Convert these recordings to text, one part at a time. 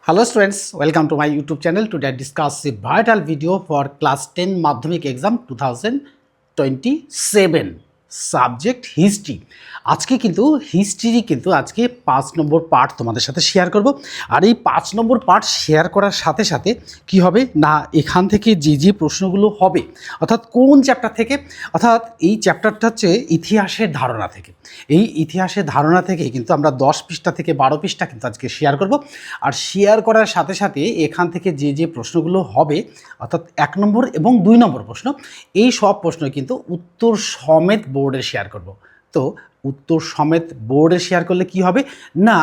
Hello students, welcome to my YouTube channel. Today I discuss a vital video for class 10 Madhyamik exam 2027 subject history. আজকে কিন্তু history কিন্তু আজকে 5 নম্বর part তোমাদের সাথে share করব। আর এই 5 নম্বর পার্ট শেয়ার করার সাথে সাথে কি হবে না, এখান থেকে যে প্রশ্নগুলো হবে অর্থাৎ কোন চ্যাপ্টার থেকে, অর্থাৎ এই চ্যাপ্টারটা হচ্ছে ইতিহাসের ধারণা থেকে। এই ইতিহাসের ধারণা থেকে কিন্তু আমরা 10 পৃষ্ঠা থেকে 12 পৃষ্ঠা কিন্তু আজকে শেয়ার করব। আর শেয়ার করার সাথে সাথে এখান থেকে যে প্রশ্নগুলো হবে অর্থাৎ 1 নম্বর এবং 2 নম্বর প্রশ্ন, এই সব প্রশ্ন কিন্তু উত্তর সমেত বোর্ডে শেয়ার করব। তো উত্তর সমেত বোর্ডে শেয়ার করলে কি হবে না,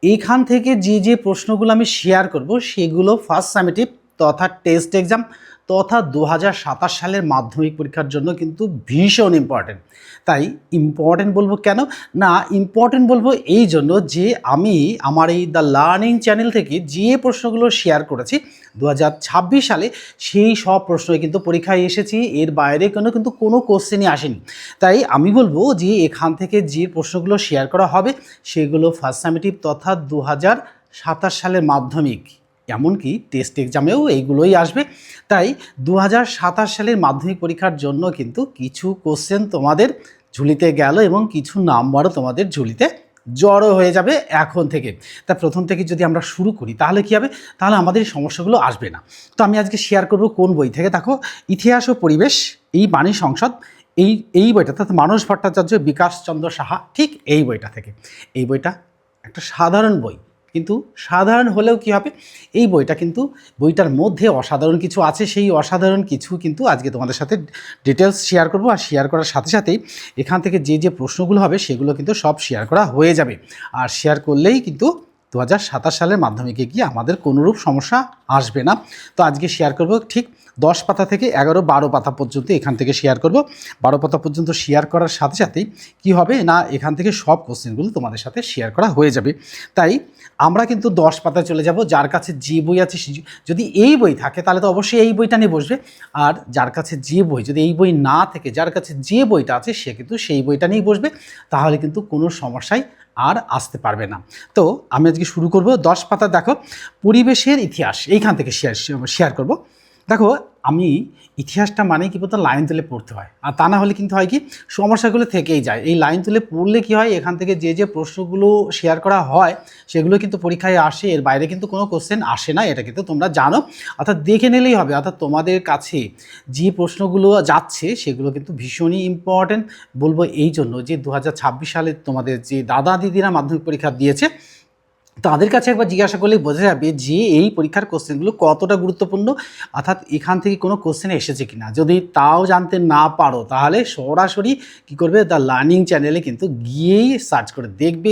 এখান থেকে যে প্রশ্নগুলো আমি শেয়ার করব সেগুলো ফার্স্ট সামেটিভ তথা টেস্ট এক্সাম তথা 2027 সালের মাধ্যমিক পরীক্ষার জন্য কিন্তু ভীষণ ইম্পর্টেন্ট। তাই ইম্পর্টেন্ট বলবো কেন না, ইম্পর্টেন্ট বলবো এই জন্য যে আমি আমার এই দ্য লার্নিং চ্যানেল থেকে যে প্রশ্নগুলো শেয়ার করেছি 2026 সালে সেই সব প্রশ্নই কিন্তু পরীক্ষায় এসেছি, এর বাইরে কিন্তু কোনো কোশ্চেনই আসেনি। তাই আমি বলবো যে এখান থেকে যে প্রশ্নগুলো শেয়ার করা হবে সেগুলো ফার্স্ট সামেটিভ তথা 2027 সালের মাধ্যমিক এমনকি টেস্ট এক্সামেও এইগুলোই আসবে। তাই 2027 সালের মাধ্যমিক পরীক্ষার জন্য কিন্তু কিছু কোশ্চেন তোমাদের ঝুলিতে গেল এবং কিছু নাম্বারও তোমাদের ঝুলিতে জড়ো হয়ে যাবে এখন থেকে। তা প্রথম থেকে যদি আমরা শুরু করি তাহলে কী হবে, তাহলে আমাদের এই সমস্যাগুলো আসবে না। তো আমি আজকে শেয়ার করব কোন বই থেকে, দেখো ইতিহাস ও পরিবেশ এই বাণী সংসদ, এই বইটা অর্থাৎ মানস ভট্টাচার্য, বিকাশ চন্দ্র সাহা, ঠিক এই বইটা থেকে। এই বইটা একটা সাধারণ বই, কিন্তু সাধারণ হলেও কি হবে, এই বইটা কিন্তু বইটার মধ্যে অসাধারণ কিছু আছে। সেই অসাধারণ কিছু কিন্তু আজকে তোমাদের সাথে ডিটেলস শেয়ার করব। আর শেয়ার করার সাথে সাথেই এখান থেকে যে প্রশ্নগুলো হবে সেগুলো কিন্তু সব শেয়ার করা হয়ে যাবে। আর শেয়ার করলেই কিন্তু 2027 সালের মাধ্যমিকে গিয়ে আমাদের কোনোরূপ সমস্যা আসবে না। তো আজকে শেয়ার করব ঠিক 10 পাতা থেকে 11-12 পাতা পর্যন্ত এখান থেকে শেয়ার করব। 12 পাতা পর্যন্ত শেয়ার করার সাথে সাথেই কি হবে না, এখান থেকে সব কোশ্চেনগুলো তোমাদের সাথে শেয়ার করা হয়ে যাবে। তাই আমরা কিন্তু 10 পাতায় চলে যাব। যার কাছে যে বই আছে, যদি এই বই থাকে তাহলে তো অবশ্যই এই বইটা নিয়ে বসবে। আর যার কাছে যে বই, যদি এই বই না থেকে যার কাছে যে বইটা আছে সে কিন্তু সেই বইটা নিয়েই বসবে, তাহলে কিন্তু কোনো সমস্যাই আর আসতে পারবে না। তো আমি আজকে শুরু করব 10 পাতা। দেখো পরিবেশের ইতিহাস, এইখান থেকে শেয়ার করব। দেখো আমি ইতিহাসটা মানে কি বলতো, লাইন তুলে পড়তে হয়, আর তা না হলে কিন্তু হয় কি সমস্যাগুলো থেকেই যায়। এই লাইন তুলে পড়লে কি হয়, এখান থেকে যে প্রশ্নগুলো শেয়ার করা হয় সেগুলো কিন্তু পরীক্ষায় আসে, এর বাইরে কিন্তু কোনো কোশ্চেন আসে না, এটা কিন্তু তোমরা জানো। অর্থাৎ দেখে নিলেই হবে, অর্থাৎ তোমাদের কাছে যে প্রশ্নগুলো যাচ্ছে সেগুলো কিন্তু ভীষণই ইম্পর্টেন্ট। বলবো এই জন্য যে 2026 সালে তোমাদের যে দাদা দিদিরা মাধ্যমিক পরীক্ষা দিয়েছে তাদের কাছে একবার জিজ্ঞাসা করলেই বোঝা যাবে যে এই পরীক্ষার কোশ্চেনগুলো কতটা গুরুত্বপূর্ণ, অর্থাৎ এখান থেকে কোনো কোশ্চেন এসেছে কিনা। যদি তাও জানতে না পারো তাহলে সরাসরি কী করবে, দ্য লার্নিং চ্যানেলে কিন্তু গিয়েই সার্চ করে দেখবে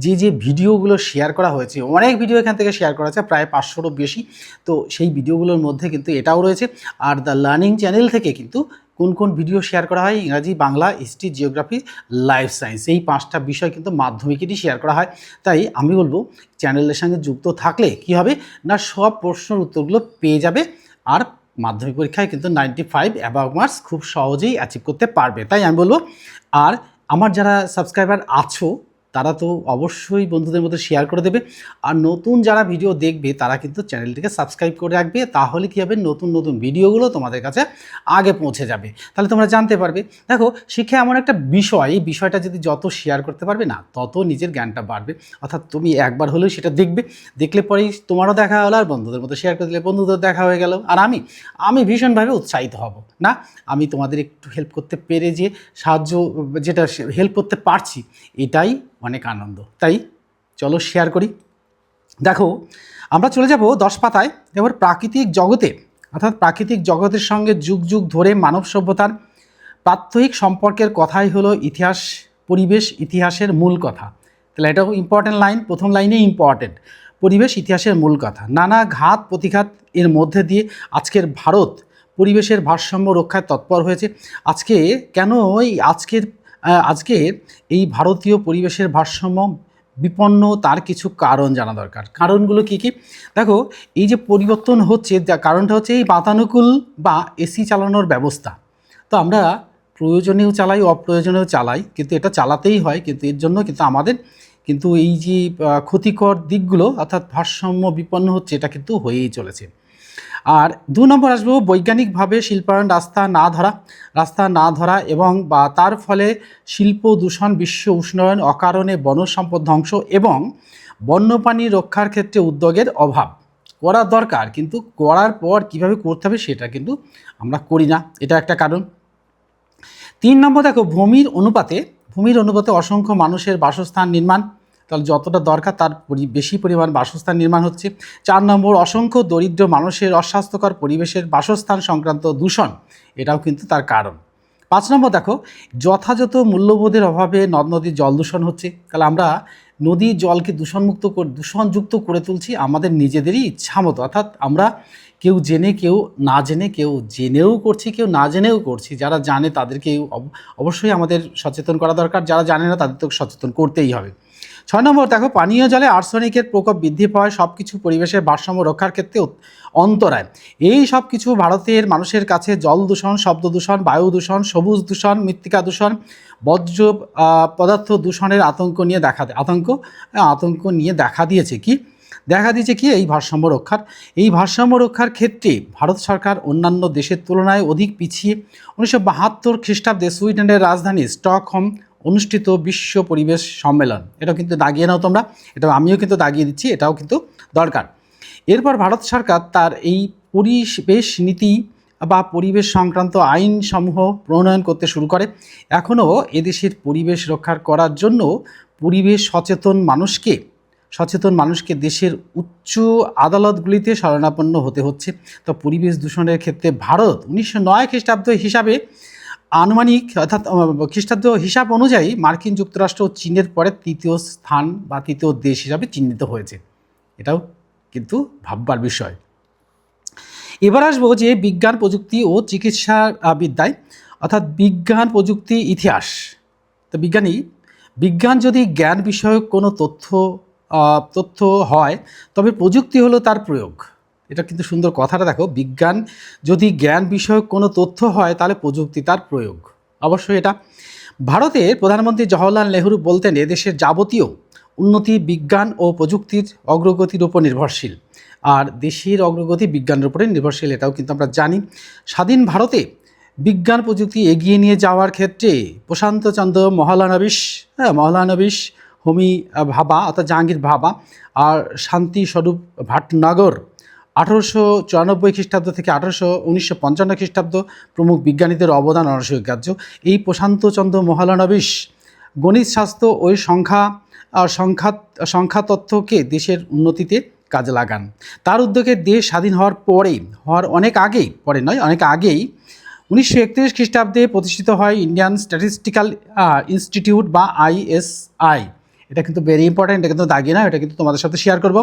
যে ভিডিওগুলো শেয়ার করা হয়েছে। অনেক ভিডিও এখান থেকে শেয়ার করা আছে, প্রায় 500রও বেশি। তো সেই ভিডিওগুলোর মধ্যে কিন্তু এটাও রয়েছে। আর দ্য লার্নিং চ্যানেল থেকে কিন্তু কোন ভিডিও শেয়ার করা হয়, ইংরাজি, Bangla, history, geography, life science, এই 5টা বিষয় কিন্তু মাধ্যমিকেরই শেয়ার করা হয়। তাই আমি বলবো চ্যানেলের সঙ্গে যুক্ত থাকলে কি হবে না, সব প্রশ্নের উত্তরগুলো পেয়ে যাবে। আর মাধ্যমিক পরীক্ষায় কিন্তু 95 অ্যাবাভ মার্কস খুব সহজেই অ্যাচিভ করতে পারবে। তাই আমি বলবো, আর আমার যারা সাবস্ক্রাইবার আছো তারা তো অবশ্যই বন্ধুদের মধ্যে শেয়ার করে দেবে। আর নতুন যারা ভিডিও দেখবে তারা কিন্তু চ্যানেলটিকে সাবস্ক্রাইব করে রাখবে, তাহলে কী হবে, নতুন ভিডিওগুলো তোমাদের কাছে আগে পৌঁছে যাবে, তাহলে তোমরা জানতে পারবে। দেখো শিক্ষা এমন একটা বিষয়, এই বিষয়টা যদি যত শেয়ার করতে পারবে না তত নিজের জ্ঞানটা বাড়বে। অর্থাৎ তুমি একবার হলেও সেটা দেখলে পরেই তোমারও দেখা হলো, আর বন্ধুদের মধ্যে শেয়ার করে দিলে বন্ধুদের দেখা হয়ে গেল। আর আমি ভীষণভাবে উৎসাহিত হব না, আমি তোমাদের একটু হেল্প করতে পেরে যে সাহায্য, যেটা হেল্প করতে পারছি, এটাই অনেক আনন্দ। তাই চলো শেয়ার করি। দেখো আমরা চলে যাব 10 পাতায়। এবার প্রাকৃতিক জগতে, অর্থাৎ প্রাকৃতিক জগতের সঙ্গে যুগ যুগ ধরে মানব সভ্যতার প্রাত্যহিক সম্পর্কের কথাই হলো ইতিহাস পরিবেশ ইতিহাসের মূল কথা। তাহলে এটাও ইম্পর্টেন্ট লাইন, প্রথম লাইনেই ইম্পর্টেন্ট, পরিবেশ ইতিহাসের মূল কথা। নানা ঘাত প্রতিঘাত এর মধ্যে দিয়ে আজকের ভারত পরিবেশের ভারসাম্য রক্ষায় তৎপর হয়েছে। আজকে কেন আজকে এই ভারতীয় পরিবেশের ভারসাম্য বিপন্ন, তার কিছু কারণ জানা দরকার। কারণগুলো কি কি? দেখো এই যে পরিবর্তন হচ্ছে, কারণটা হচ্ছে এই বাতানুকূল বা এসি চালানোর ব্যবস্থা। তো আমরা প্রয়োজনেও চালাই, অপ্রয়োজনেও চালাই, কিন্তু এটা চালাতেই হয়। কিন্তু এর জন্য কিন্তু আমাদের কিন্তু এই যে ক্ষতিকর দিকগুলো অর্থাৎ ভারসাম্য বিপন্ন হচ্ছে, এটা কিন্তু হয়েই চলেছে। আর 2 নম্বর আসবো বৈজ্ঞানিকভাবে শিল্পায়ন রাস্তা না ধরা এবং বা তার ফলে শিল্প দূষণ, বিশ্ব উষ্ণায়ন, অকারণে বন সম্পদ ধ্বংস এবং বন্যপ্রাণী রক্ষার ক্ষেত্রে উদ্যোগের অভাব। করা দরকার, কিন্তু করার পর কিভাবে করতে হবে সেটা কিন্তু আমরা করি না, এটা একটা কারণ। 3 নম্বর দেখো ভূমির অনুপাতে অসংখ্য মানুষের বাসস্থান নির্মাণ, তাহলে যতটা দরকার তার বেশি পরিমাণ বাসস্থান নির্মাণ হচ্ছে। 4 নম্বর অসংখ্য দরিদ্র মানুষের অস্বাস্থ্যকর পরিবেশের বাসস্থান সংক্রান্ত দূষণ, এটাও কিন্তু তার কারণ। 5 নম্বর দেখো যথাযথ মূল্যবোধের অভাবে নদ নদীর জল দূষণ হচ্ছে, তাহলে আমরা নদীর জলকে দূষণযুক্ত করে তুলছি আমাদের নিজেদেরই ইচ্ছা মতো, অর্থাৎ আমরা কেউ জেনে কেউ না জেনে, কেউ জেনেও করছি কেউ না জেনেও করছি। যারা জানে তাদেরকে অবশ্যই আমাদের সচেতন করা দরকার, যারা জানে না তাদের তো সচেতন করতেই হবে। 6 নম্বর দেখো পানীয় জলে আর্সেনিকের প্রকোপ বৃদ্ধি পাওয়ায় সব কিছু পরিবেশের ভারসাম্য রক্ষার ক্ষেত্রে অন্তরায়। এই সব কিছু ভারতের মানুষের কাছে জল দূষণ, শব্দ দূষণ, বায়ু দূষণ, সবুজ দূষণ, মৃত্তিকা দূষণ, বর্জ্য পদার্থ দূষণের আতঙ্ক নিয়ে দেখা দিয়েছে কি এই ভারসাম্য রক্ষার ক্ষেত্রে ভারত সরকার অন্যান্য দেশের তুলনায় অধিক পিছিয়ে। 1972 খ্রিস্টাব্দে সুইডেনের রাজধানী স্টকহোম অনুষ্ঠিত বিশ্ব পরিবেশ সম্মেলন, এটাও কিন্তু দাগিয়ে নাও তোমরা, এটাও আমিও কিন্তু দাগিয়ে দিচ্ছি, এটাও কিন্তু দরকার। এরপর ভারত সরকার তার এই পরিবেশ নীতি বা পরিবেশ সংক্রান্ত আইনসমূহ প্রণয়ন করতে শুরু করে। এখনও এদেশের পরিবেশ রক্ষা করার জন্য পরিবেশ সচেতন মানুষকে দেশের উচ্চ আদালতগুলিতে শরণাপন্ন হতে হচ্ছে। তো পরিবেশ দূষণের ক্ষেত্রে ভারত 1909 খ্রিস্টাব্দ হিসাবে আনুমানিক অর্থাৎ খ্রিস্টাব্দ হিসাব অনুযায়ী মার্কিন যুক্তরাষ্ট্র ও চীনের পরে তৃতীয় স্থান বা তৃতীয় দেশ হিসাবে চিহ্নিত হয়েছে, এটাও কিন্তু ভাববার বিষয়। এবার আসবো যে বিজ্ঞান প্রযুক্তি ও চিকিৎসা বিদ্যায়, অর্থাৎ বিজ্ঞান প্রযুক্তি ইতিহাস। তো বিজ্ঞান যদি জ্ঞান বিষয়ক কোনো তথ্য হয়, তবে প্রযুক্তি হলো তার প্রয়োগ। এটা কিন্তু সুন্দর কথাটা দেখো, বিজ্ঞান যদি জ্ঞান বিষয়ক কোনো তথ্য হয় তাহলে প্রযুক্তি তার প্রয়োগ, অবশ্যই এটা। ভারতের প্রধানমন্ত্রী জওহরলাল নেহরু বলতেন এদেশের যাবতীয় উন্নতি বিজ্ঞান ও প্রযুক্তির অগ্রগতির উপর নির্ভরশীল, আর দেশের অগ্রগতি বিজ্ঞানের উপরে নির্ভরশীল, এটাও কিন্তু আমরা জানি। স্বাধীন ভারতে বিজ্ঞান প্রযুক্তি এগিয়ে নিয়ে যাওয়ার ক্ষেত্রে প্রশান্তচন্দ্র মহলানবিশ, হোমি ভাবা অর্থাৎ জাহাঙ্গীর ভাবা আর শান্তি স্বরূপ ভাটনগর 1894 খ্রিস্টাব্দ থেকে 1955 খ্রিস্টাব্দ প্রমুখ বিজ্ঞানীদের অবদান অনস্বীকার্য। এই প্রশান্তচন্দ্র মহলানবিশ গণিত শাস্ত্র ওই সংখ্যাতত্ত্বকে দেশের উন্নতিতে কাজে লাগান। তার উদ্যোগে দেশ স্বাধীন হওয়ার অনেক আগেই 1931 খ্রিস্টাব্দে প্রতিষ্ঠিত হয় ইন্ডিয়ান স্ট্যাটিস্টিক্যাল ইনস্টিটিউট বা ISI। এটা কিন্তু ভেরি ইম্পর্ট্যান্ট, এটা কিন্তু দাগি না, এটা কিন্তু তোমাদের সাথে শেয়ার করব।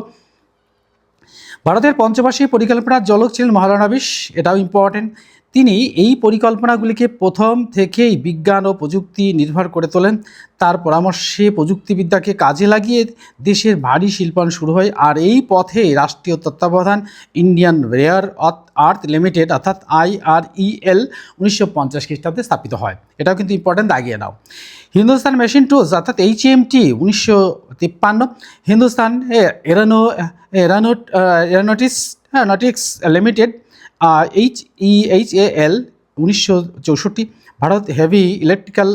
ভারতের পঞ্চবার্ষিক পরিকল্পনার জনক ছিলেন মহলানবিশ, এটাও ইম্পর্ট্যান্ট। তিনি এই পরিকল্পনাগুলিকে প্রথম থেকেই বিজ্ঞান ও প্রযুক্তি নির্ভর করে তোলেন। তার পরামর্শে প্রযুক্তিবিদ্যাকে কাজে লাগিয়ে দেশের ভারী শিল্পায়ন শুরু হয়, আর এই পথে রাষ্ট্রীয় তত্ত্বাবধান ইন্ডিয়ান রেয়ার আর্থ লিমিটেড অর্থাৎ IREL 1950 খ্রিস্টাব্দে স্থাপিত হয়, এটাও কিন্তু ইম্পর্ট্যান্ট, দাগিয়ে নাও। হিন্দুস্তান মেশিন টুলস অর্থাৎ HMT 1953, Hindustan aeronautics limited HEHAL 1964, Bharat heavy electrical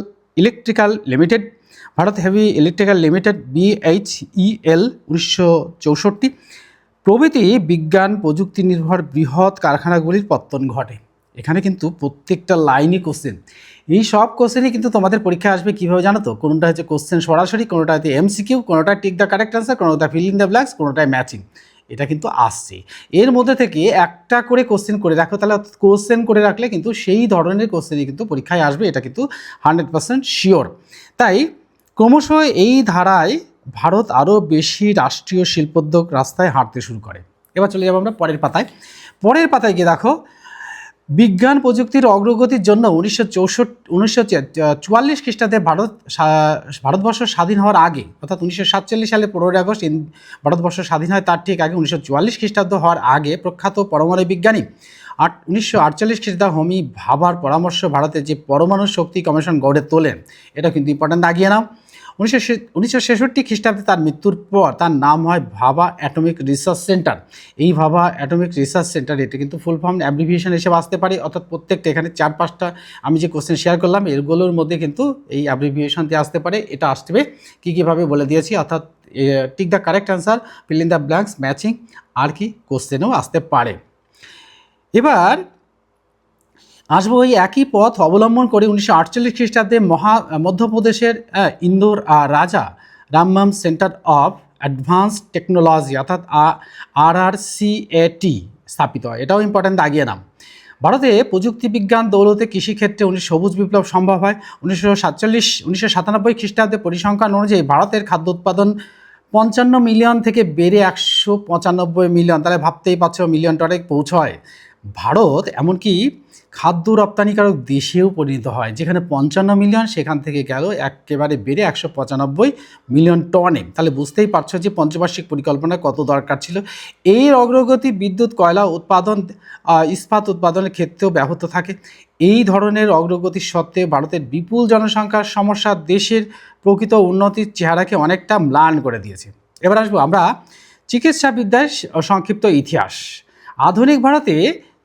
limited BHEL 1964 প্রভৃতি বিজ্ঞান প্রযুক্তি নির্ভর বৃহৎ কারখানাগুলির পত্তন ঘটে। এখানে কিন্তু প্রত্যেকটা লাইনই কোশ্চেন, এই সব কোশ্চেনই কিন্তু তোমাদের পরীক্ষায় আসবে। কীভাবে জানো তো, কোনোটা হচ্ছে কোশ্চেন সরাসরি, কোনোটা হচ্ছে MCQ, কোনোটা টিক দ্য কারেক্ট আনসার, কোনোটা ফিল ইন দ্য ব্ল্যাঙ্কস, কোনোটায় ম্যাচিং, এটা কিন্তু আসছে। এর মধ্যে থেকে একটা করে কোশ্চেন করে রাখো, তাহলে কোশ্চেন করে রাখলে কিন্তু সেই ধরনের কোশ্চেনই কিন্তু পরীক্ষায় আসবে, এটা কিন্তু 100% শিওর। তাই ক্রমশ এই ধারায় ভারত আরও বেশি রাষ্ট্রীয় শিল্পোদ্যোগ রাস্তায় হাঁটতে শুরু করে। এবার চলে যাবো আমরা পরের পাতায় গিয়ে দেখো বিজ্ঞান প্রযুক্তির অগ্রগতির জন্য 1944 খ্রিস্টাব্দে ভারতবর্ষ স্বাধীন হওয়ার আগে, অর্থাৎ 1947 সালে 15 আগস্ট ভারতবর্ষ স্বাধীন হয়, তার ঠিক আগে 1944 খ্রিস্টাব্দ হওয়ার আগে প্রখ্যাত পরমাণু বিজ্ঞানী 1948 খ্রিস্টাব্দে হোমি ভাবার পরামর্শ ভারতের যে পরমাণু শক্তি কমিশন গড়ে তোলেন, এটা কিন্তু ইম্পর্ট্যান্ট, দাগিয়ে নাও। 1966 খ্রিস্টাব্দে তার মৃত্যুর পর তার নাম হয় ভাবা অ্যাটমিক রিসার্চ সেন্টার। এই ভাবা অ্যাটমিক রিসার্চ সেন্টার এটা কিন্তু ফুল ফর্ম অ্যাব্রিভিয়েশন হিসেবে আসতে পারে, অর্থাৎ প্রত্যেকটা এখানে 4-5টা আমি যে কোশ্চেন শেয়ার করলাম এগুলোর মধ্যে কিন্তু এই অ্যাব্রিভিয়েশন দিয়ে আসতে পারে। এটা আসবে কীভাবে বলে দিয়েছি, অর্থাৎ tick the correct answer, fill in the blanks, matching, আর কি কোশ্চেনও আসতে পারে। এবার আসবো ওই একই পথ অবলম্বন করে 1948 খ্রিস্টাব্দে মধ্যপ্রদেশের ইন্দোর রাজা Rammam centre of advance technology অর্থাৎ RRCAT স্থাপিত হয়। এটাও ইম্পর্ট্যান্ট, দাগিয়ে নাম। ভারতে প্রযুক্তি বিজ্ঞান দৌলতে কৃষিক্ষেত্রে সবুজ বিপ্লব সম্ভব হয়। 1997 খ্রিস্টাব্দে পরিসংখ্যান অনুযায়ী ভারতের খাদ্য উৎপাদন 55 মিলিয়ন থেকে বেড়ে 195 মিলিয়ন, তাহলে ভাবতেই পারছো মিলিয়ন টনে পৌঁছয়। ভারত এমনকি খাদ্য রপ্তানিকারক দেশেও পরিণত হয়, যেখানে 55 মিলিয়ন সেখান থেকে গেল একেবারে বেড়ে 195 মিলিয়ন টনে। তাহলে বুঝতেই পারছো যে পঞ্চবার্ষিক পরিকল্পনা কত দরকার ছিল। এই অগ্রগতি বিদ্যুৎ, কয়লা উৎপাদন, ইস্পাত উৎপাদনের ক্ষেত্রেও ব্যাহত থাকে। এই ধরনের অগ্রগতির সত্ত্বে ভারতের বিপুল জনসংখ্যার সমস্যা দেশের প্রকৃত উন্নতির চেহারাকে অনেকটা ম্লান করে দিয়েছে। এবার আসবো আমরা চিকিৎসাবিদ্যার সংক্ষিপ্ত ইতিহাস। আধুনিক ভারতে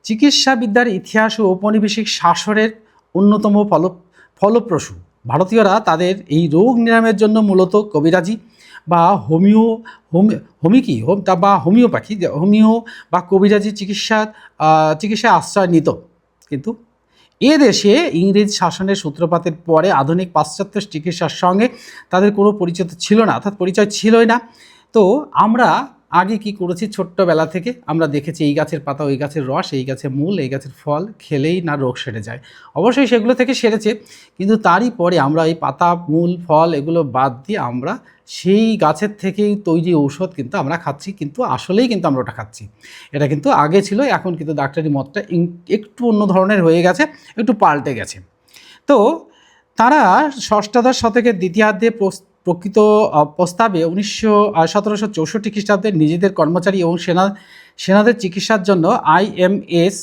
চিকিৎসাবিদ্যার ইতিহাস ও ঔপনিবেশিক শাসনের অন্যতম ফলপ্রসূ। ভারতীয়রা তাদের এই রোগ নিরাময়ের জন্য মূলত কবিরাজি বা হোমিওপ্যাথি বা কবিরাজি চিকিৎসায় আশ্রয় নিত। কিন্তু এ দেশে ইংরেজ শাসনের সূত্রপাতের পরে আধুনিক পাশ্চাত্য চিকিৎসার সঙ্গে তাদের কোনো পরিচিত ছিল না, অর্থাৎ পরিচয় ছিলই না। তো আমরা আগে কি করেছি, ছোট্টবেলা থেকে আমরা দেখেছি এই গাছের পাতা, ওই গাছের রস, এই গাছের মূল, এই গাছের ফল খেলেই না রোগ সেরে যায়। অবশ্যই সেগুলো থেকে সেরেছে, কিন্তু তারই পরে আমরা এই পাতা, মূল, ফল এগুলো বাদ দিয়ে আমরা সেই গাছের থেকেই তৈরি ঔষধ কিন্তু আমরা খাচ্ছি, কিন্তু আসলেই কিন্তু আমরা ওটা খাচ্ছি। এটা কিন্তু আগে ছিল, এখন কিন্তু ডাক্তারি মতটা একটু অন্য ধরনের হয়ে গেছে, একটু পাল্টে গেছে। তো তারা ষষ্ঠদশ শতকের দ্বিতীয়ার্ধে প্রকৃত প্রস্তাবে 1764 খ্রিস্টাব্দে নিজেদের কর্মচারী এবং সেনাদের চিকিৎসার জন্য IMS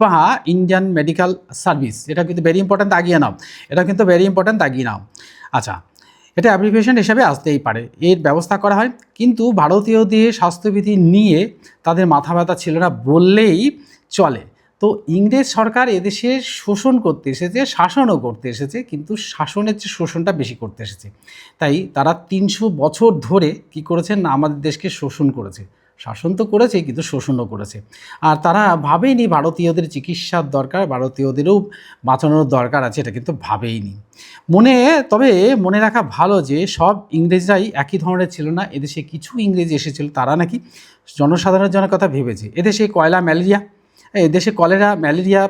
বা ইন্ডিয়ান মেডিকেল সার্ভিস, এটা কিন্তু ভেরি ইম্পর্ট্যান্ট, দাগিয়ে নাও, এটা কিন্তু ভেরি ইম্পর্ট্যান্ট, দাগিয়ে নাও। আচ্ছা, এটা অ্যাব্রিভিয়েশন হিসাবে আসতেই পারে, এর ব্যবস্থা করা হয়। কিন্তু ভারতীয়দের স্বাস্থ্যবিধি নিয়ে তাদের মাথা ব্যথা ছিল না বললেই চলে। তো ইংরেজ সরকার এদেশে শোষণ করতে এসেছে, শাসনও করতে এসেছে, কিন্তু শাসনের চেয়ে শোষণটা বেশি করতে এসেছে। তাই তারা 300 বছর ধরে কি করেছেন না, আমাদের দেশকে শোষণ করেছে। শাসন তো করেছে, কিন্তু শোষণও করেছে। আর তারা ভাবেইনি ভারতীয়দের চিকিৎসার দরকার, ভারতীয়দেরও বাঁচানোর দরকার আছে, এটা কিন্তু ভাবেইনি। তবে মনে রাখা ভালো যে সব ইংরেজরাই একই ধরনের ছিল না। এদেশে কিছু ইংরেজ এসেছিল, তারা নাকি জনসাধারণের জন্য কথা ভেবেছে। এদেশে এদেশে কলেরা, ম্যালেরিয়া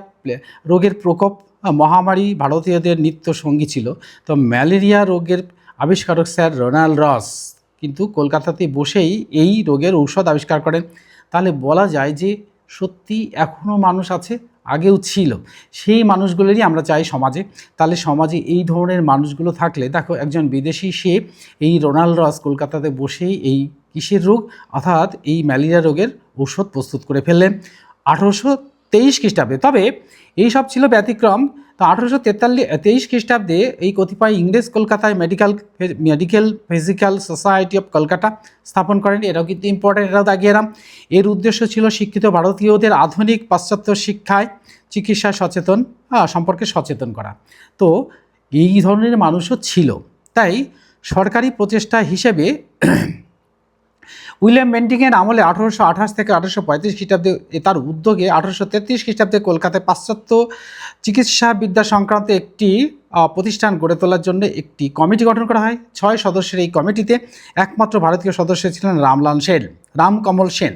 রোগের প্রকোপ, মহামারী ভারতীয়দের নিত্য সঙ্গী ছিল। তো ম্যালেরিয়া রোগের আবিষ্কারক স্যার রোনাল্ড রস কিন্তু কলকাতাতে বসেই এই রোগের ঔষধ আবিষ্কার করেন। তাহলে বলা যায় যে সত্যি এখনও মানুষ আছে, আগেও ছিল, সেই মানুষগুলোরই আমরা চাই সমাজে। তাহলে সমাজে এই ধরনের মানুষগুলো থাকলে, দেখো একজন বিদেশি সে এই রোনাল্ড রস কলকাতাতে বসেই এই কিসের রোগ, অর্থাৎ এই ম্যালেরিয়া রোগের ঔষধ প্রস্তুত করে ফেললেন 1823 খ্রিস্টাব্দে। তবে এই সব ছিল ব্যতিক্রম। তো 1823 খ্রিস্টাব্দে এই কতিপয় ইংরেজ কলকাতায় medical physical society of Kolkata স্থাপন করেন। এটাও কিন্তু ইম্পর্টেন্ট, এটাও দাগিয়ে নাম। এর উদ্দেশ্য ছিল শিক্ষিত ভারতীয়দের আধুনিক পাশ্চাত্য শিক্ষায় চিকিৎসা সম্পর্কে সচেতন করা। তো এই ধরনের মানুষও ছিল। তাই সরকারি প্রচেষ্টা হিসেবে উইলিয়াম বেন্টিংয়ের আমলে 1828 থেকে 1835 খ্রিস্টাব্দে তার উদ্যোগে 1833 খ্রিস্টাব্দে কলকাতায় পাশ্চাত্য চিকিৎসাবিদ্যা সংক্রান্ত একটি প্রতিষ্ঠান গড়ে তোলার জন্য একটি কমিটি গঠন করা হয়। 6 সদস্যের এই কমিটিতে একমাত্র ভারতীয় সদস্য ছিলেন রামকমল সেন।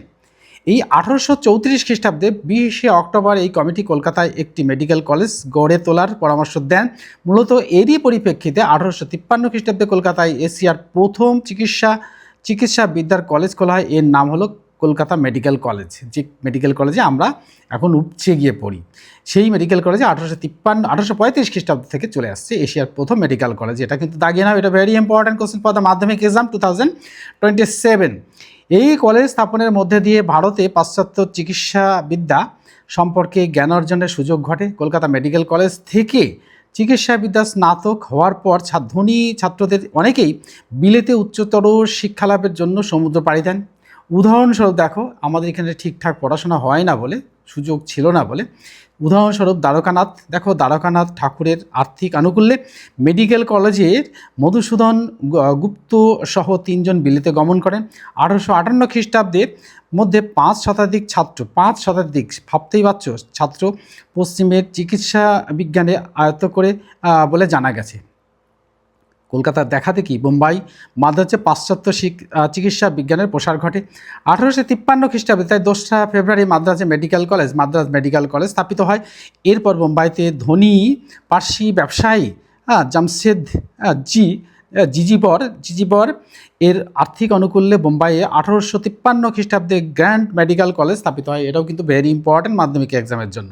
এই 1834 খ্রিস্টাব্দে 20শে অক্টোবর এই কমিটি কলকাতায় একটি মেডিকেল কলেজ গড়ে তোলার পরামর্শ দেন। মূলত এরই পরিপ্রেক্ষিতে 1853 খ্রিস্টাব্দে কলকাতায় এশিয়ার প্রথম চিকিৎসাবিদ্যার কলেজ খোলা হয়। এর নাম হলো কলকাতা মেডিকেল কলেজ। যে মেডিকেল কলেজে আমরা এখন উপচে গিয়ে পড়ি, সেই মেডিকেল কলেজে 1835 খ্রিস্টাব্দ থেকে চলে আসছে এশিয়ার প্রথম মেডিকেল কলেজ। এটা কিন্তু দাগিয়ে নাও, এটা very important question for the মাধ্যমিক এক্সাম 2027। এই কলেজ স্থাপনের মধ্যে দিয়ে ভারতে পাশ্চাত্য চিকিৎসাবিদ্যা সম্পর্কে জ্ঞান অর্জনের সুযোগ ঘটে। কলকাতা মেডিকেল কলেজ থেকে চিকিৎসাবিদ্যা স্নাতক হওয়ার পর ধনী ছাত্রদের অনেকেই বিলেতে উচ্চতর শিক্ষালাভের জন্য সমুদ্র পাড়ি দেন। উদাহরণস্বরূপ দেখো, আমাদের এখানে ঠিকঠাক পড়াশোনা হয় না বলে, সুযোগ ছিল না বলে, উদাহরণস্বরূপ দ্বারকানাথ, দেখো দ্বারকানাথ ঠাকুরের আর্থিক আনুকূল্যে মেডিকেল কলেজের মধুসূদন গুপ্ত সহ 3 জন বিলেতে গমন করেন। 1858 খ্রিস্টাব্দের মধ্যে 5 শতাধিক ছাত্র, 5 শতাধিক, ভাবতেই পারছো, ছাত্র পশ্চিমের চিকিৎসা বিজ্ঞানে আয়ত্ত করে বলে জানা গেছে। কলকাতার দেখা দেখি বোম্বাই মাদ্রাজে পাশ্চাত্য চিকিৎসা বিজ্ঞানের প্রসার ঘটে। 1853 খ্রিস্টাব্দে, তাই 2রা ফেব্রুয়ারি মাদ্রাজ মেডিকেল কলেজ স্থাপিত হয়। এরপর বোম্বাইতে ধনী পার্সি ব্যবসায়ী জামশেদ জিজিবর এর আর্থিক অনুকূল্যে বোম্বাইয়ে 1853 খ্রিস্টাব্দে গ্র্যান্ড মেডিকেল কলেজ স্থাপিত হয়। এটাও কিন্তু ভেরি ইম্পর্ট্যান্ট মাধ্যমিক এক্সামের জন্য।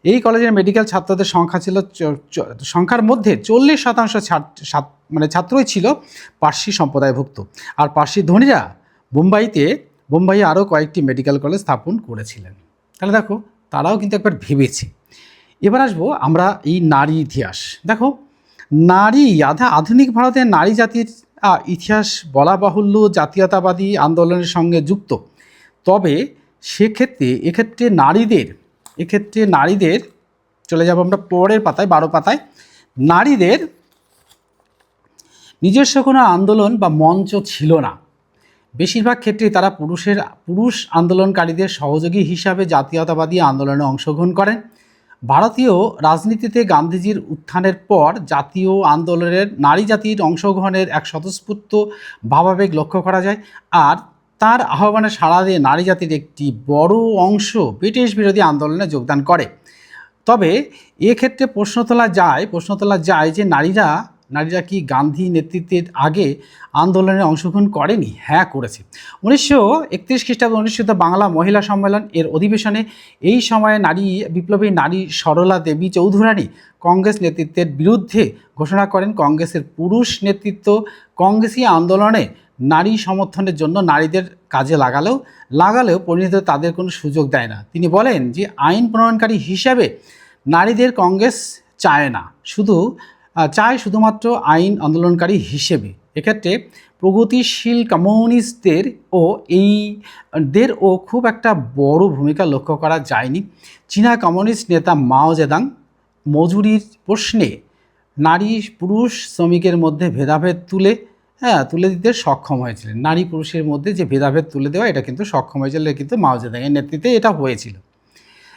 এই কলেজের মেডিকেল ছাত্রদের সংখ্যা ছিল, সংখ্যার মধ্যে 40% মানে ছাত্রই ছিল পার্সি সম্প্রদায়ভুক্ত। আর পার্সি ধনীরা বোম্বাইয়ে আরও কয়েকটি মেডিকেল কলেজ স্থাপন করেছিলেন। তাহলে দেখো, তারাও কিন্তু একবার ভেবেছে। এবার আসবো আমরা এই নারী ইতিহাস। দেখো, আধুনিক ভারতের নারী জাতির ইতিহাস বলা বাহুল্য জাতীয়তাবাদী আন্দোলনের সঙ্গে যুক্ত। তবে এক্ষেত্রে নারীদের চলে যাব আমরা পরের পাতায়, 12 পাতায়। নারীদের নিজস্ব কোনো আন্দোলন বা মঞ্চ ছিল না। বেশিরভাগ ক্ষেত্রেই তারা পুরুষ আন্দোলনকারীদের সহযোগী হিসাবে জাতীয়তাবাদী আন্দোলনে অংশগ্রহণ করেন। ভারতীয় রাজনীতিতে গান্ধীজির উত্থানের পর জাতীয় আন্দোলনের নারী জাতির অংশগ্রহণের এক স্বতঃস্ফূর্ত ভাবাবেগ লক্ষ্য করা যায়। আর তার আহ্বানে সাড়া দিয়ে নারী জাতির একটি বড় অংশ ব্রিটিশ বিরোধী আন্দোলনে যোগদান করে। তবে এক্ষেত্রে প্রশ্ন তোলা যায় যে নারীরা কি গান্ধী নেতৃত্বের আগে আন্দোলনে অংশগ্রহণ করেনি? হ্যাঁ, করেছে। 1931 খ্রিস্টাব্দে অনুষ্ঠিত বাংলা মহিলা সম্মেলন এর অধিবেশনে এই সময়ে বিপ্লবী নারী সরলা দেবী চৌধুরানী কংগ্রেস নেতৃত্বের বিরুদ্ধে ঘোষণা করেন। কংগ্রেসের পুরুষ নেতৃত্ব কংগ্রেসী আন্দোলনে নারী সমর্থনের জন্য নারীদের কাজে লাগালেও পরিণত তাদের কোনো সুযোগ দেয় না। তিনি বলেন যে আইন প্রণয়নকারী হিসাবে নারীদের কংগ্রেস চায় শুধুমাত্র আইন আন্দোলনকারী হিসেবে। এক্ষেত্রে প্রগতিশীল কমিউনিস্টদেরও খুব একটা বড় ভূমিকা লক্ষ্য করা যায়নি। চীনা কমিউনিস্ট নেতা মাও জেদাং মজুরির প্রশ্নে নারী পুরুষ শ্রমিকের মধ্যে ভেদাভেদ তুলে দিতে সক্ষম হয়েছিলেন। নারী পুরুষের মধ্যে যে ভেদাভেদ তুলে দেওয়া, এটা কিন্তু সক্ষম হয়েছিল কিন্তু মাও জেদাংয়ের নেতৃত্বে এটা হয়েছিল।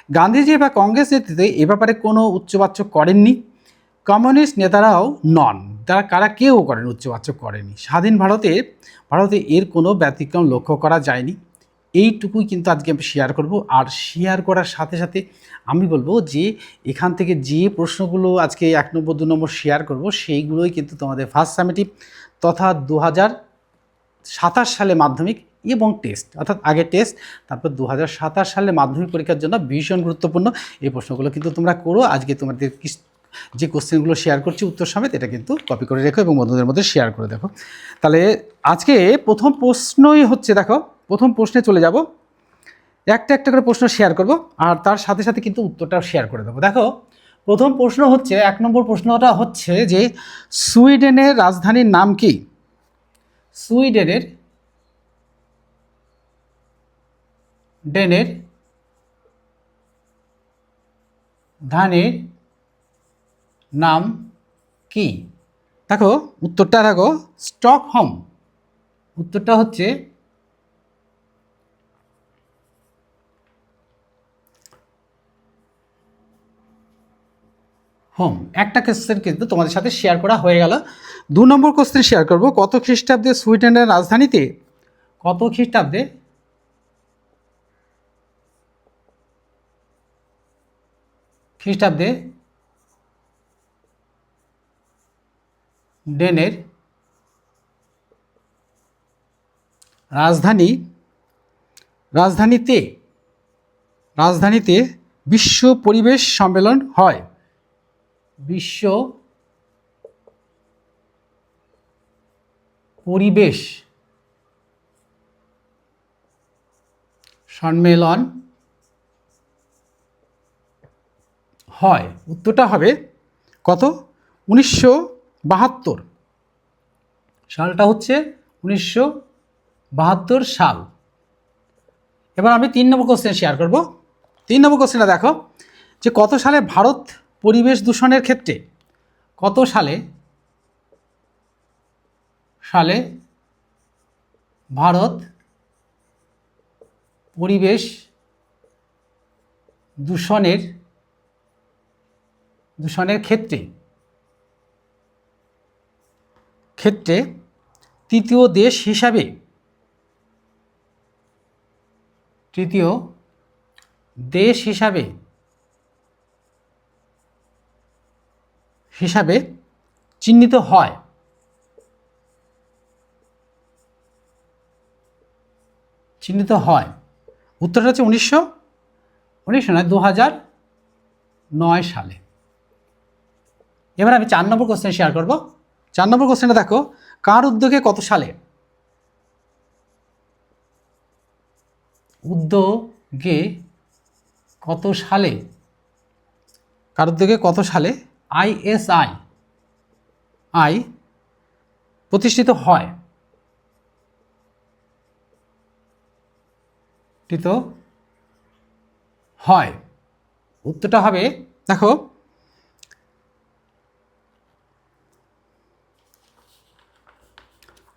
গান্ধীজি বা কংগ্রেস নেতৃত্বে এ ব্যাপারে কোনো উচ্চবাচ্য করেননি। কমিউনিস্ট নেতারাও নন, কেউ উচ্চবাচ্য করেনি। স্বাধীন ভারতে এর কোনো ব্যতিক্রম লক্ষ্য করা যায়নি। এইটুকুই কিন্তু আজকে আমি শেয়ার করব। আর শেয়ার করার সাথে সাথে আমি বলবো যে এখান থেকে যে প্রশ্নগুলো আজকে 1 নম্বর 2 নম্বর শেয়ার করব, সেইগুলোই কিন্তু তোমাদের ফার্স্ট সামেটিভ তথা 2027 সালে মাধ্যমিক এবং টেস্ট, অর্থাৎ আগে টেস্ট তারপর 2027 সালে মাধ্যমিক পরীক্ষার জন্য ভীষণ গুরুত্বপূর্ণ। এই প্রশ্নগুলো কিন্তু তোমরা করো। আজকে তোমাদের যে কোশ্চেনগুলো শেয়ার করছি উত্তর সমেত, এটা কিন্তু কপি করে রেখো এবং বন্ধুদের মধ্যে শেয়ার করে দেখো। তাহলে আজকে প্রথম প্রশ্নই হচ্ছে, দেখো প্রথম প্রশ্নে চলে যাব, একটা করে প্রশ্ন শেয়ার করব আর তার সাথে সাথে কিন্তু উত্তরটাও শেয়ার করে দেবো। দেখো, প্রথম প্রশ্ন হচ্ছে, 1 নম্বর প্রশ্নটা হচ্ছে যে সুইডেনের রাজধানীর নাম কি? সুইডেনের ধানের নাম কি? দেখো উত্তরটা, দেখো স্টকহোম। উত্তরটা হচ্ছে হোম। একটা কোশ্চেন কিন্তু তোমাদের সাথে শেয়ার করা হয়ে গেল। 2 নম্বর কোশ্চেন শেয়ার করব, কত খ্রিস্টাব্দে সুইডেনের রাজধানীতে ডেনের রাজধানীতে বিশ্ব পরিবেশ সম্মেলন হয়। বিশ্ব পরিবেশ সম্মেলন হয়। উত্তরটা হবে কত? 1972 সালটা হচ্ছে 1972 সাল। এবার আমি 3 নম্বর কোশ্চেন শেয়ার করব। 3 নম্বর কোশ্চেনটা দেখো যে কত সালে ভারত পরিবেশ দূষণের ক্ষেত্রে কত সালে ভারত পরিবেশ দূষণের ক্ষেত্রে তৃতীয় দেশ হিসাবে চিহ্নিত হয়? উত্তরটা হচ্ছে 2009 সালে। এবার আমি 4 নম্বর কোশ্চেন শেয়ার করব। 4 নম্বর কোশ্চেনটা দেখো কার উদ্যোগে কত সালে ISI প্রতিষ্ঠিত হয়? উত্তরটা হবে দেখো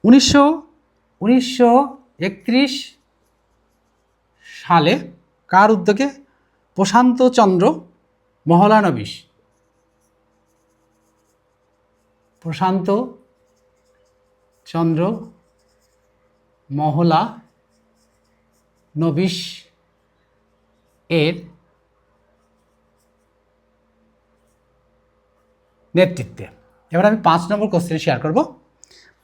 1931 সালে। কার উদ্যোগে? প্রশান্ত চন্দ্র মহলানবিশ এর নেতৃত্বে। এবার আমি 5 নম্বর কোশ্চেন শেয়ার করব।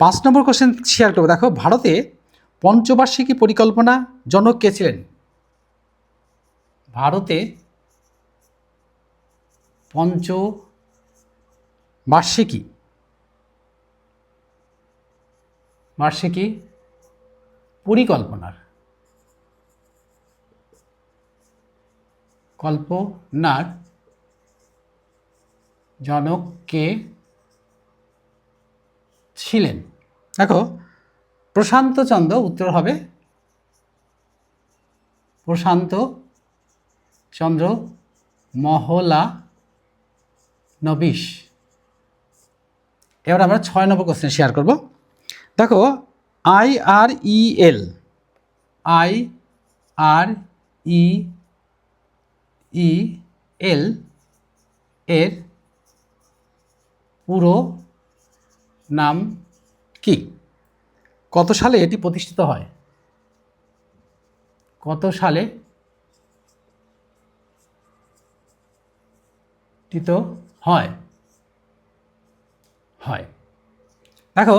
5 নম্বর কোশ্চেন শেয়ার করব দেখো ভারতে পঞ্চবার্ষিকী পরিকল্পনা জনক কে ছিলেন? ভারতে পঞ্চবার্ষিকী পরিকল্পনার জনক কে ছিলেন? দেখো প্রশান্ত চন্দ্র। উত্তর হবে প্রশান্ত চন্দ্র মহলানবিশ। এবার আমরা 6 নম্বর কোশ্চেন শেয়ার করব। দেখো IREL এর পুরো নাম কি? কত সালে এটি প্রতিষ্ঠিত হয়? দেখো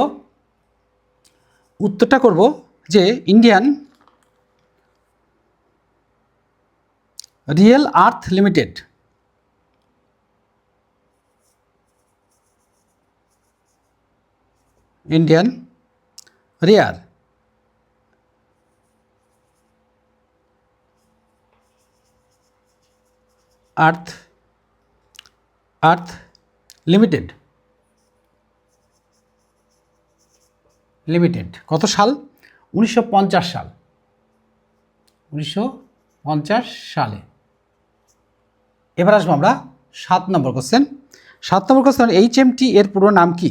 উত্তরটা করব যে ইন্ডিয়ান রিয়েল আর্থ লিমিটেড ইন্ডিয়ান রিয়ার আর্থ লিমিটেড কত সাল? 1950 সাল। 1950 সালে। এবার আসবো আমরা 7 নম্বর কোশ্চেন। 7 নম্বর কোশ্চেন HMT এর পুরো নাম কি?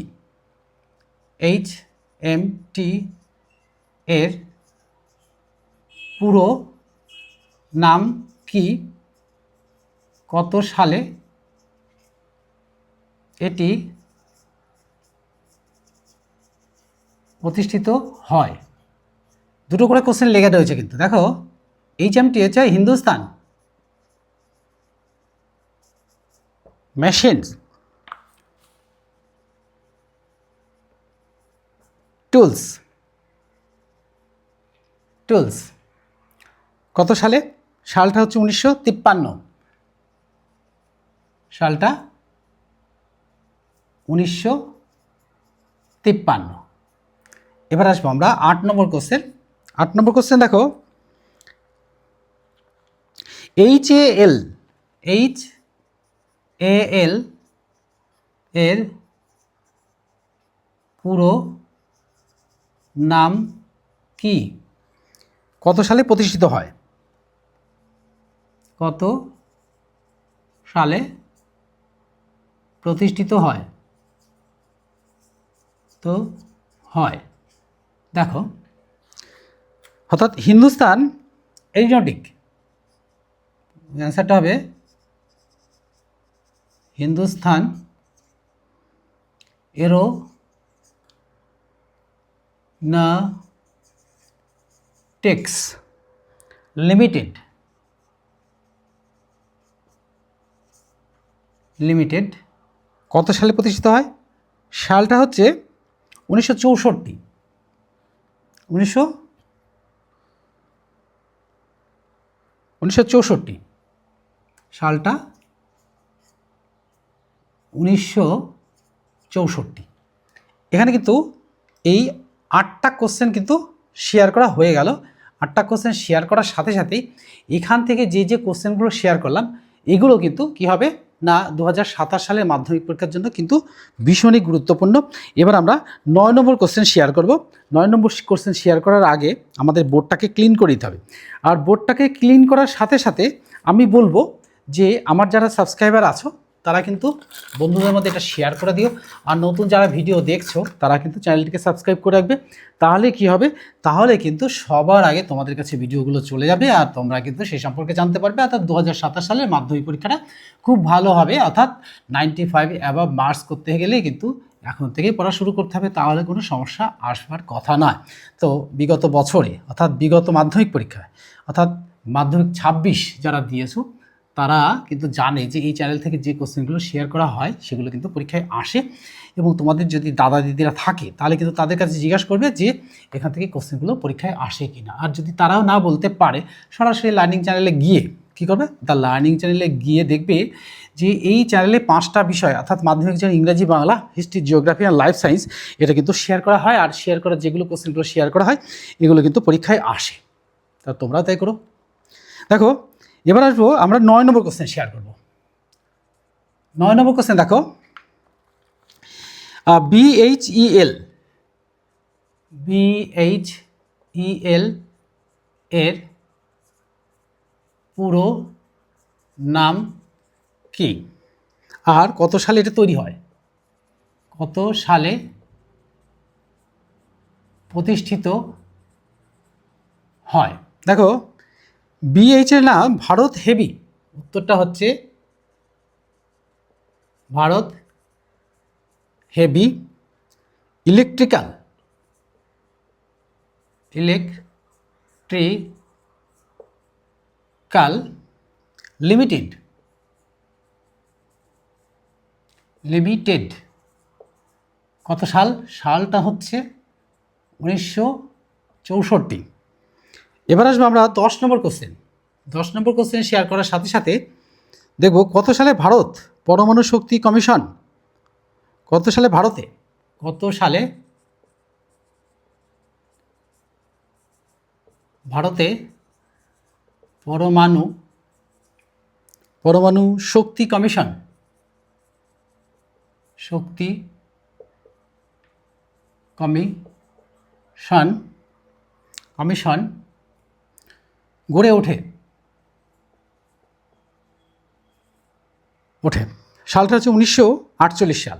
HMT এর পুরো নাম কি? কত সালে এটি প্রতিষ্ঠিত হয়? দুটো করে কোশ্চেন লেগে রয়েছে কিন্তু দেখো HMT হচ্ছে হিন্দুস্তান মেশিনস টুলস কত সালে? সালটা হচ্ছে 1953 সালটা 1953। এবার আসবো আমরা 8 নম্বর কোশ্চেন। 8 নম্বর কোশ্চেন দেখো HAL এর পুরো নাম কি? কত সালে প্রতিষ্ঠিত হয়? কত সালে প্রতিষ্ঠিত হয়? তো হয়, দেখো অর্থাৎ হিন্দুস্তান এরিনটিক, অ্যান্সারটা হবে হিন্দুস্তান এরোনটিক্স লিমিটেড কত সালে প্রতিষ্ঠিত হয়? সালটা হচ্ছে 1964। 1964 সালটা 1964। এখানে কিন্তু এই 8টা কোশ্চেন কিন্তু শেয়ার করা হয়ে গেল। 8টা কোশ্চেন শেয়ার করার সাথে সাথেই এখান থেকে যে যে কোশ্চেনগুলো শেয়ার করলাম এগুলো কিন্তু কি হবে না 2027 সালের মাধ্যমিক পরীক্ষার জন্য কিন্তু ভীষণই গুরুত্বপূর্ণ। এবার আমরা 9 নম্বর কোশ্চেন শেয়ার করব। 9 নম্বর কোশ্চেন শেয়ার করার আগে আমাদের বোর্ডটাকে ক্লিন করে দিতে হবে। আর বোর্ডটাকে ক্লিন করার সাথে সাথে আমি বলবো যে আমার যারা সাবস্ক্রাইবার আছো তারা কিন্তু বন্ধুদের মধ্যে এটা শেয়ার করে দিও। আর নতুন যারা ভিডিও দেখছো তারা কিন্তু চ্যানেলটিকে সাবস্ক্রাইব করে রাখবে। তাহলে কি হবে, তাহলে কিন্তু সবার আগে তোমাদের কাছে ভিডিওগুলো চলে যাবে আর তোমরা কিন্তু সেই সম্পর্কে জানতে পারবে। অর্থাৎ 2027 সালের মাধ্যমিক পরীক্ষাটা খুব ভালো হবে। অর্থাৎ 95 অ্যাবাভ মার্কস করতে গেলে কিন্তু এখন থেকেই পড়া শুরু করতে হবে, তাহলে কোনো সমস্যা আসবার কথা নয়। তো বিগত বছরে অর্থাৎ বিগত মাধ্যমিক পরীক্ষায় অর্থাৎ মাধ্যমিক 26 যারা দিয়েছো তারা কিন্তু জানে যে এই চ্যানেল থেকে যে কোশ্চেনগুলো শেয়ার করা হয় সেগুলো কিন্তু পরীক্ষায় আসে। এবং তোমাদের যদি দাদা দিদিরা থাকে তাহলে কিন্তু তাদের কাছে জিজ্ঞাসা করবে যে এখান থেকে কোশ্চেনগুলো পরীক্ষায় আসে কি না। আর যদি তারাও না বলতে পারে সরাসরি লার্নিং চ্যানেলে গিয়ে কী করবে, দ্য লার্নিং চ্যানেলে গিয়ে দেখবে যে এই চ্যানেলে 5টা বিষয় অর্থাৎ মাধ্যমিক যে ইংরেজি, বাংলা, হিস্ট্রি, জিওগ্রাফি আর লাইফ সায়েন্স এটা কিন্তু শেয়ার করা হয়। আর শেয়ার করা যেগুলো কোশ্চেনগুলো শেয়ার করা হয় এগুলো কিন্তু পরীক্ষায় আসে। তা তোমরাও তাই করো। দেখো এবার আসবো আমরা 9 নম্বর কোশ্চেন শেয়ার করব। 9 নম্বর কোশ্চেন দেখো, BHEL এর পুরো নাম কি? আর কত সালে এটা তৈরি হয়? কত সালে প্রতিষ্ঠিত হয়? দেখো BH এর নাম ভারত হেভি। উত্তরটা হচ্ছে ভারত হেভি ইলেকট্রিক্যাল লিমিটেড। কত সাল? সালটা হচ্ছে 1964। এবার আসবো আমরা 10 নম্বর কোশ্চেন। 10 নম্বর কোশ্চেন শেয়ার করার সাথে সাথে দেখব কত সালে ভারত পরমাণু শক্তি কমিশন, কত সালে ভারতে পরমাণু শক্তি কমিশন গড়ে ওঠে? সালটা হচ্ছে 1948 সাল।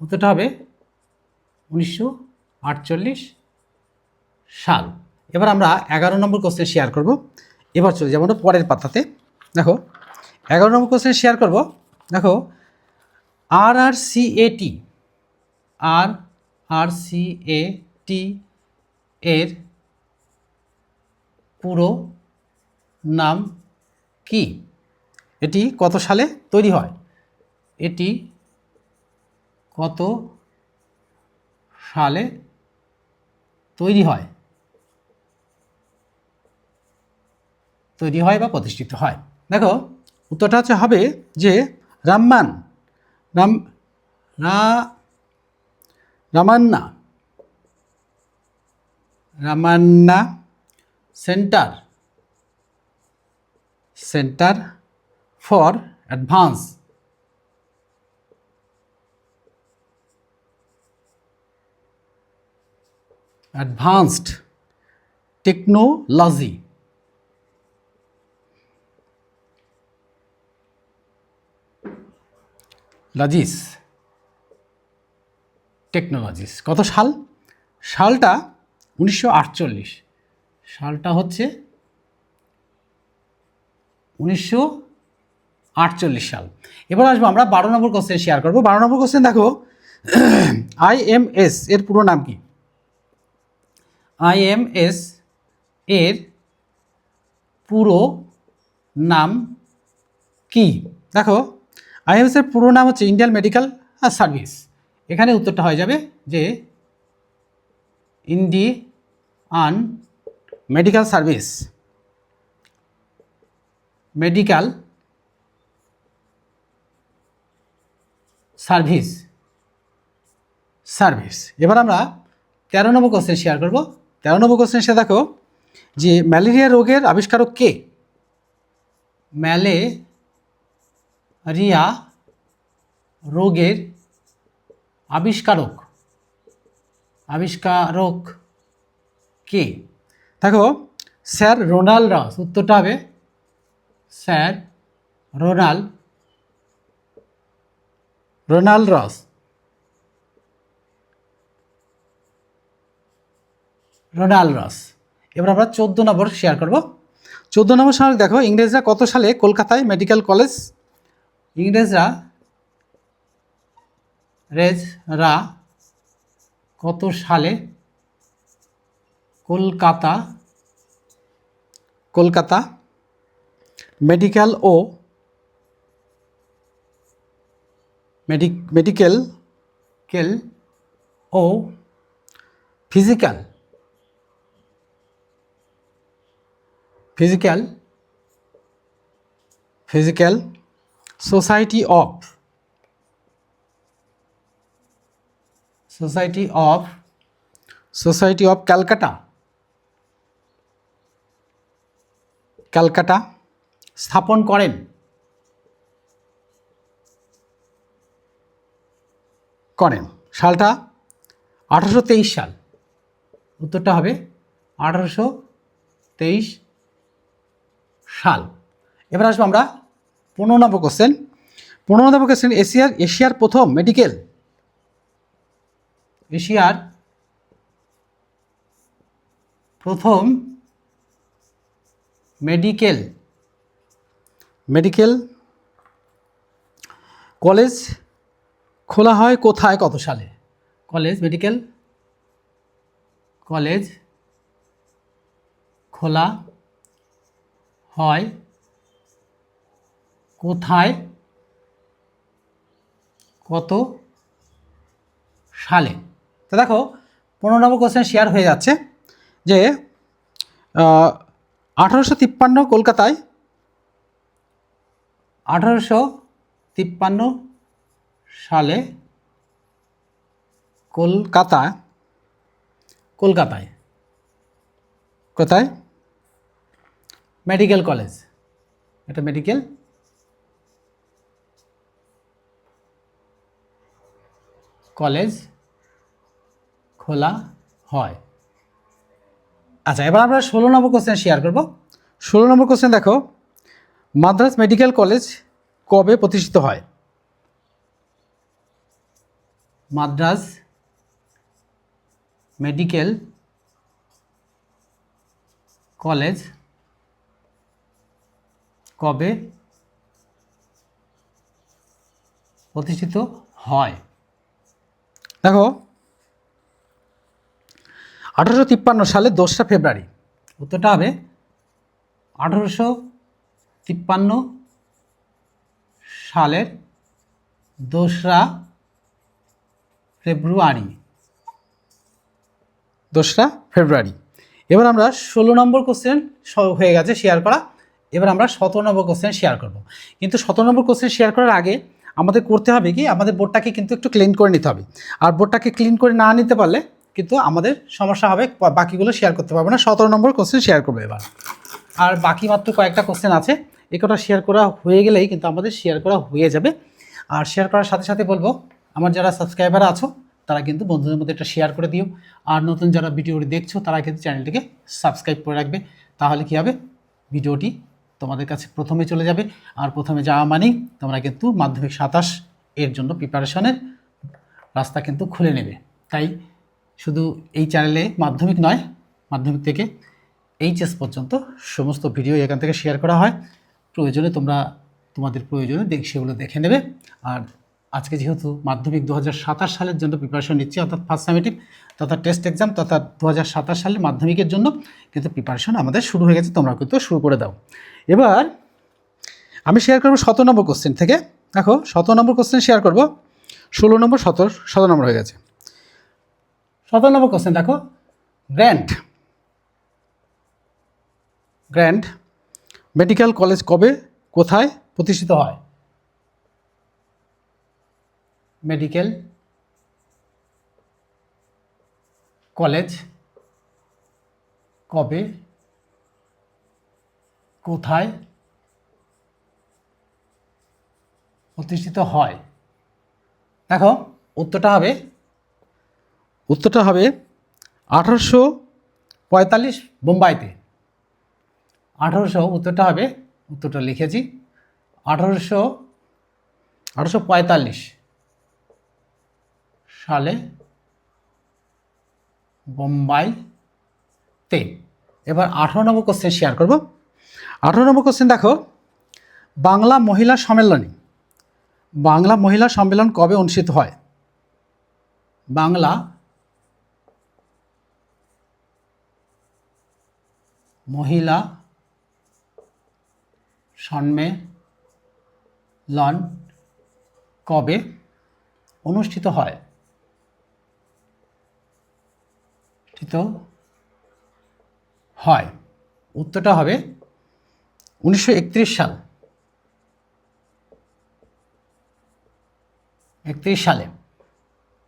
উত্তরটা হবে 1948 সাল। এবার আমরা 11 নম্বর কোশ্চেন শেয়ার করব। এবার চলে যাবো আমরা পরের পাতাতে। দেখো 11 নম্বর কোশ্চেন শেয়ার করব। দেখো RRCAT এর পুরো নাম কি? এটি কত সালে তৈরি হয়? এটি কত সালে তৈরি হয় বা প্রতিষ্ঠিত হয়? দেখো উত্তরটা হচ্ছে হবে যে Ramanna centre for advance advanced technology. লজিস টেকনোলজিস। কত সাল? সালটা 1948। সালটা হচ্ছে 1948 সাল। এবার আসবো আমরা 12 নম্বর কোশ্চেন শেয়ার করবো। 12 নম্বর কোশ্চেন দেখো, IMS এর পুরো নাম কি? IMS এর পুরো নাম কি? দেখো, IMS এর পুরো নাম হচ্ছে ইন্ডিয়ান মেডিকেল সার্ভিস। এখানে উত্তরটা হয়ে যাবে যে Indian medical service, medical service, service. এবার আমরা 13 নম্বর কোশ্চেন শেয়ার করব। 13 নম্বর কোশ্চেন সে দেখো যে ম্যালেরিয়া রোগের আবিষ্কারক কে? ম্যালেরিয়া রোগের আবিষ্কারক কে? দেখো, স্যার রোনাল্ড রস। উত্তরটা হবে স্যার রোনাল্ড রস। এবার আমরা 14 নম্বর শেয়ার করব। 14 নম্বর সালে দেখো, ইংরেজরা কত সালে কলকাতায় মেডিকেল কলেজ? ইংরেজরা কত সালে কলকাতা মেডিকেল ও ফিজিক্যাল সোসাইটি অফ ক্যালকাটা স্থাপন করেন? সালটা 1823 সাল। উত্তরটা হবে 1823 সাল। এবার আসবো আমরা 15 নম্বর কোশ্চেন। 15 নম্বর কোশ্চেন, এশিয়ার প্রথম মেডিকেল কলেজ খোলা হয় কোথায়, কত সালে? মেডিকেল কলেজ খোলা হয় কোথায়, কত সালে? তো দেখো, 15 নম্বর কোশ্চেন শেয়ার হয়ে যাচ্ছে যে 1853 কলকাতায় 1853 সালে কলকাতায় কোথায় মেডিকেল কলেজ, এটা মেডিকেল কলেজ খোলা হয়। আচ্ছা, এবার আমরা 16 নম্বর কোশ্চেন শেয়ার করব। 16 নম্বর কোশ্চেন দেখো, মাদ্রাজ মেডিকেল কলেজ কবে প্রতিষ্ঠিত হয়? মাদ্রাজ মেডিকেল কলেজ কবে প্রতিষ্ঠিত হয়? দেখো, 1853 সালে 2রা ফেব্রুয়ারি। উত্তরটা হবে 1853 সালের 2রা ফেব্রুয়ারি। এবার আমরা 16 নম্বর কোশ্চেন হয়ে গেছে শেয়ার করা। এবার আমরা 17 নম্বর কোশ্চেন শেয়ার করব। কিন্তু 17 নম্বর কোশ্চেন শেয়ার করার আগে আমাদের করতে হবে কি, আমাদের বোর্ডটাকে কিন্তু একটু ক্লিন করে নিতে হবে। আর বোর্ডটাকে ক্লিন করে না নিতে পারলে কিন্তু আমাদের সমস্যা হবে, বাকিগুলো শেয়ার করতে পারবো না। 17 নম্বর কোশ্চেন শেয়ার করবো এবার। আর বাকি মাত্র কয়েকটা কোশ্চেন আছে, এই কটা শেয়ার করা হয়ে গেলেই কিন্তু আমাদের শেয়ার করা হয়ে যাবে। আর শেয়ার করার সাথে সাথে বলবো, আমার যারা সাবস্ক্রাইবার আছো তারা কিন্তু বন্ধুদের মধ্যে এটা শেয়ার করে দিও। আর নতুন যারা ভিডিওটি দেখছো তারা কিন্তু চ্যানেলটিকে সাবস্ক্রাইব করে রাখবে। তাহলে কী হবে, ভিডিওটি তোমাদের কাছে প্রথমে চলে যাবে। আর প্রথমে যাওয়া মানেই তোমরা কিন্তু মাধ্যমিক 27 এর জন্য প্রিপারেশনের রাস্তা কিন্তু খুলে নেবে। তাই শুধু এই চ্যানেলে মাধ্যমিক নয়, মাধ্যমিক থেকে এইচএস পর্যন্ত সমস্ত ভিডিও এখান থেকে শেয়ার করা হয়। প্রয়োজনে তোমরা তোমাদের প্রয়োজনে সেগুলো দেখে নেবে। আর আজকে যেহেতু মাধ্যমিক 2027 সালের জন্য প্রিপারেশন নিচ্ছি, অর্থাৎ ফার্স্ট সামেটিভ তথা টেস্ট এক্সাম তথা 2027 সালের মাধ্যমিকের জন্য কিন্তু প্রিপারেশন আমাদের শুরু হয়ে গেছে, তোমরা কিন্তু শুরু করে দাও। এবার আমি শেয়ার করবো 17 নম্বর কোশ্চেন থেকে। দেখো 17 নম্বর কোশ্চেন শেয়ার করব, 16 নম্বর 17 নম্বর হয়ে গেছে। 17 নম্বর কোশ্চেন দেখো, গ্র্যান্ড মেডিকেল কলেজ কবে কোথায় প্রতিষ্ঠিত হয়? মেডিকেল কলেজ কবে কোথায় প্রতিষ্ঠিত হয়? দেখো উত্তরটা হবে 1845 বোম্বাইতে। উত্তরটা লিখেছি 1845 সালে বোম্বাইতে। এবার 18 নম্বর কোশ্চেন শেয়ার করব। 18 নম্বর কোশ্চেন দেখো, বাংলা মহিলা সম্মেলন কবে অনুষ্ঠিত হয়? বাংলা মহিলা সম্মেলন কবে অনুষ্ঠিত হয়? উত্তরটা হবে 1931 সাল। 31 সালে।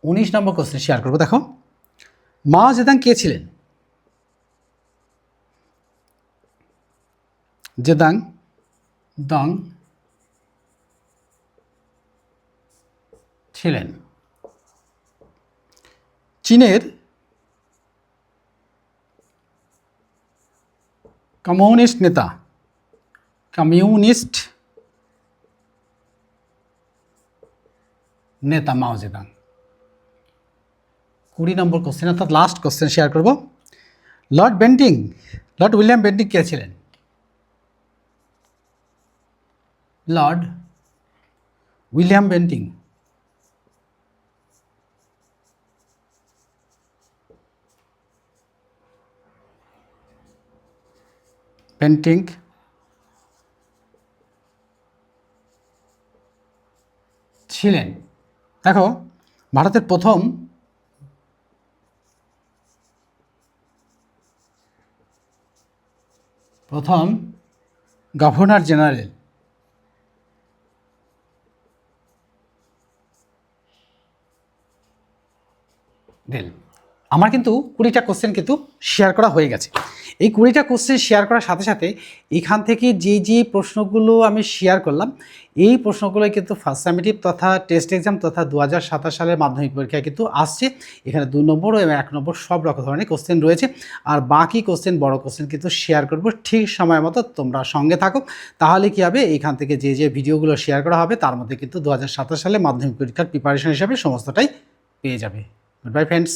19 নম্বর কোশ্চেন শেয়ার করবো। দেখো মাও জেদাং কে ছিলেন? জেদাং দং ছিলেন চীনের কমিউনিস্ট নেতা। 20 নম্বর কোশ্চেন অর্থাৎ লাস্ট কোশ্চেন শেয়ার করব। লর্ড উইলিয়াম বেন্টিং কে ছিলেন? লর্ড উইলিয়াম বেন্টিং ছিলেন, দেখো ভারতের প্রথম গভর্নর জেনারেল। আমার কিন্তু 20টা কোশ্চেন কিন্তু শেয়ার করা হয়ে গেছে। এই 20টা কোশ্চেন শেয়ার করার সাথে সাথে এখান থেকে যে প্রশ্নগুলো আমি শেয়ার করলাম, এই প্রশ্নগুলোই কিন্তু ফার্স্ট সামেটিভ তথা টেস্ট এক্সাম তথা 2027 সালের মাধ্যমিক পরীক্ষায় কিন্তু আসছে। এখানে 2 নম্বর এবং 1 নম্বর সব রকম ধরনের কোশ্চেন রয়েছে। আর বাকি কোশ্চেন বড় কোশ্চেন কিন্তু শেয়ার করব ঠিক সময় মতো, তোমরা সঙ্গে থাকো। তাহলে কী হবে, এখান থেকে যে ভিডিওগুলো শেয়ার করা হবে তার মধ্যে কিন্তু 2027 সালে মাধ্যমিক পরীক্ষার প্রিপারেশন হিসাবে সমস্তটাই পেয়ে যাবে। Good bye friends.